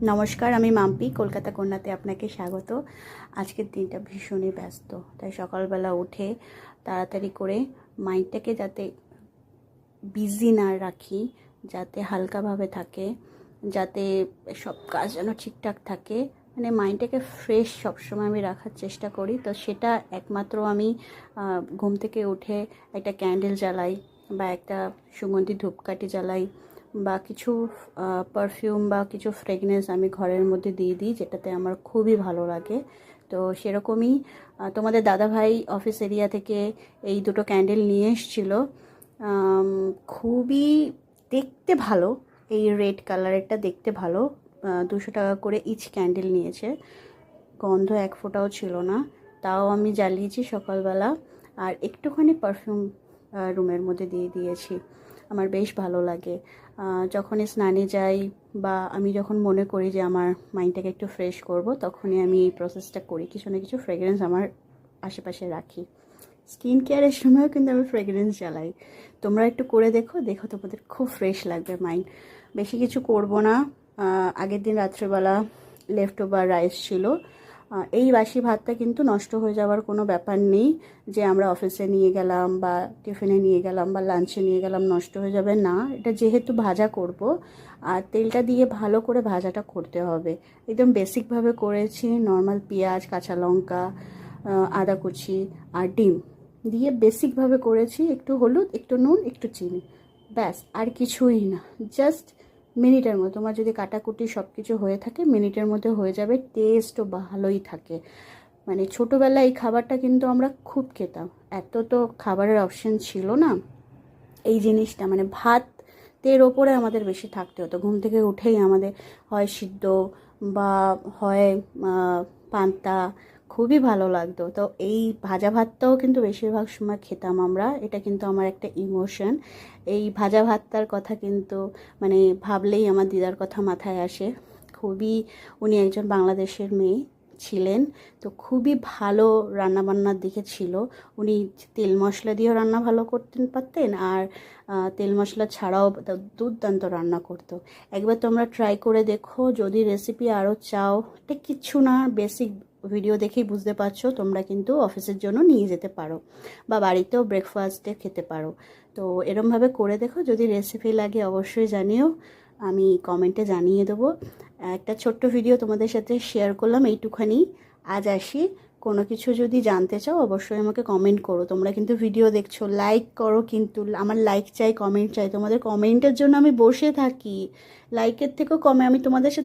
নমস্কার, আমি মাম্পি। কলকাতা কন্যাতে আপনাকে স্বাগত। আজকের দিনটা ভীষণই ব্যস্ত, তাই সকালবেলা উঠে তাড়াতাড়ি করে মাইন্ডটাকে যাতে বিজি না রাখি, যাতে হালকাভাবে থাকে, যাতে সব কাজ যেন ঠিকঠাক থাকে, মানে মাইন্ডটাকে ফ্রেশ সবসময় আমি রাখার চেষ্টা করি। তো সেটা একমাত্র আমি ঘুম থেকে উঠে একটা ক্যান্ডেল জ্বালাই বা একটা সুগন্ধি ধূপকাঠি জ্বালাই বা কিছু পারফিউম বা কিছু ফ্রেগনেন্স আমি ঘরের মধ্যে দিয়ে দিই, যেটাতে আমার খুবই ভালো লাগে। তো সেরকমই তোমাদের দাদাভাই অফিস এরিয়া থেকে এই দুটো ক্যান্ডেল নিয়ে এসেছিলো। আম, খুবই দেখতে ভালো, এই রেড কালারেরটা দেখতে ভালো। 200 টাকা করে ইচ ক্যান্ডেল নিয়েছে, গন্ধ এক ফোঁটাও ছিল না। তাও আমি জ্বালিয়েছি সকালবেলা, আর একটুখানি পারফিউম রুমের মধ্যে দিয়ে দিয়েছি। আমার বেশ ভালো লাগে যখনই স্নানে যাই বা আমি যখন মনে করি যে আমার মাইন্ডটাকে একটু ফ্রেশ করব, তখনই আমি এই প্রসেসটা করি। কিছু না কিছু ফ্রেগরেন্স আমার আশেপাশে রাখি। স্কিন কেয়ারের সময়ও কিন্তু আমি ফ্রেগরেন্স জ্বালাই। তোমরা একটু করে দেখো দেখো, তোমাদের খুব ফ্রেশ লাগবে মাইন্ড। বেশি কিছু করব না। আগের দিন রাত্রেবেলা লেফট ওভার রাইস ছিল। এই বাসি ভাতটা কিন্তু নষ্ট হয়ে যাওয়ার কোনো ব্যাপার নেই, যে আমরা অফিসে নিয়ে গেলাম বা টিফিনে নিয়ে গেলাম বা লাঞ্চে নিয়ে গেলাম নষ্ট হয়ে যাবে না। এটা যেহেতু ভাজা করব, আর তেলটা দিয়ে ভালো করে ভাজাটা করতে হবে। একদম বেসিকভাবে করেছি, নর্মাল পেঁয়াজ, কাঁচা লঙ্কা, আদা কুচি আর ডিম দিয়ে বেসিকভাবে করেছি। একটু হলুদ, একটু নুন, একটু চিনি, ব্যাস, আর কিছুই না। জাস্ট মিনিটের মধ্যে, তোমার যদি কাটাকুটি সব কিছু হয়ে থাকে মিনিটের মধ্যে হয়ে যাবে। টেস্টও ভালোই থাকে। মানে ছোটোবেলায় এই খাবারটা কিন্তু আমরা খুব খেতাম, এত তো খাবারের অপশন ছিল না। এই জিনিসটা মানে ভাতের ওপরে আমাদের বেশি থাকতে হতো। ঘুম থেকে উঠেই আমাদের হয় সিদ্ধ বা হয় পান্তা, খুবই ভালো লাগতো। তো এই ভাজা ভাতটাও কিন্তু বেশিরভাগ সময় খেতাম আমরা। এটা কিন্তু আমার একটা ইমোশন। এই ভাজা ভাতটার কথা কিন্তু মানে ভাবলেই আমার দিদার কথা মাথায় আসে। খুবই, উনি একজন বাংলাদেশের মেয়ে ছিলেন, তো খুবই ভালো রান্নাবান্নার দিকে ছিল। উনি তেল মশলা দিয়েও রান্না ভালো করতেন পারতেন, আর তেল মশলা ছাড়াও দুর্দান্ত রান্না করতো। একবার তোমরা ট্রাই করে দেখো, যদি রেসিপি আরও চাও। এটা কিচ্ছু না, বেসিক ভিডিও দেখেই বুঝতে পারছো। তোমরা কিন্তু অফিসের জন্য নিয়ে যেতে পারো বা বাড়িতেও ব্রেকফাস্টে খেতে পারো। তো এরমভাবে করে দেখো, যদি রেসিপি লাগে অবশ্যই জানিও, আমি কমেন্টে জানিয়ে দেবো। একটা ছোট্ট ভিডিও তোমাদের সাথে শেয়ার করলাম এইটুখানি। আজ আসি। কোনো কিছু যদি জানতে চাও অবশ্যই আমাকে কমেন্ট করো। তোমরা কিন্তু ভিডিও দেখছো, লাইক করো, কিন্তু আমার লাইক চাই, কমেন্ট চাই। তোমাদের কমেন্টের জন্য আমি বসে থাকি, লাইকের থেকেও কমে আমি তোমাদের সাথে